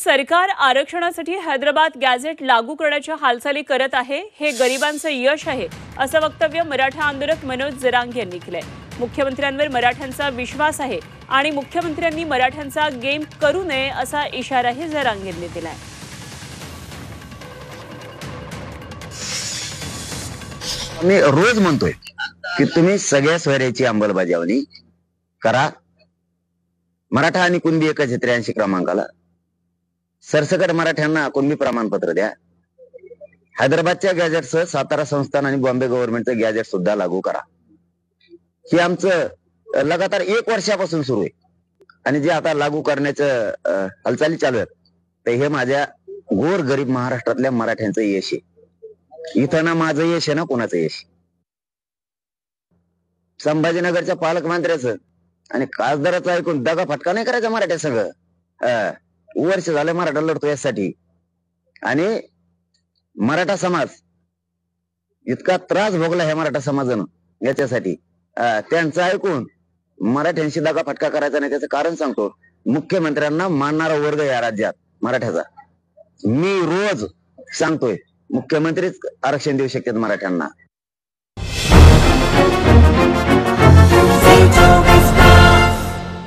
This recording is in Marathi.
सरकार आरक्षणासाठी हैदराबाद गॅझेट लागू करण्याच्या हालचाली करत आहे, हे गरिबांचं यश आहे, असं वक्तव्य मराठा आंदोलक मनोज जरांगे यांनी केलंय। मुख्यमंत्र्यांवर मराठ्यांचा विश्वास आहे आणि मुख्यमंत्र्यांनी मराठ्यांचा गेम करू नये असा इशाराही जरांगे यांनी दिलाय। मी रोज म्हणतोय की तुम्ही सगळ्या सोयऱ्याची अंमलबजावणी करा। मराठा आणि कुणबी एकच 83 क्रमांकाला सरसकट मराठ्यांना कुणबी प्रमाणपत्र द्या। हैदराबादच्या गॅजेटसह सातारा संस्थान आणि बॉम्बे गव्हर्नमेंटचं गॅजेट सुद्धा लागू करा। हे आमचं लगातार 1 वर्षापासून सुरू आहे आणि जे आता लागू करण्याचं हालचाली चालू आहेत ते हे माझ्या गोर गरीब महाराष्ट्रातल्या मराठ्यांचं यश आहे। इथं ना माझं यश आहे ना कोणाचं यश। संभाजीनगरच्या पालकमंत्र्याचं आणि खासदाराचं ऐकून दगा फटका नाही करायचा मराठ्या सगळं। वर्ष झालं मराठा लढतो यासाठी आणि मराठा समाज इतका त्रास भोगला ह्या मराठा समाजानं याच्यासाठी त्यांचं ऐकून मराठ्यांशी दगा फटका करायचा नाही। त्याचं कारण सांगतो, मुख्यमंत्र्यांना मानणारा वर्ग या राज्यात मराठ्याचा। मी रोज सांगतोय मुख्यमंत्रीच आरक्षण देऊ शकतात मराठ्यांना।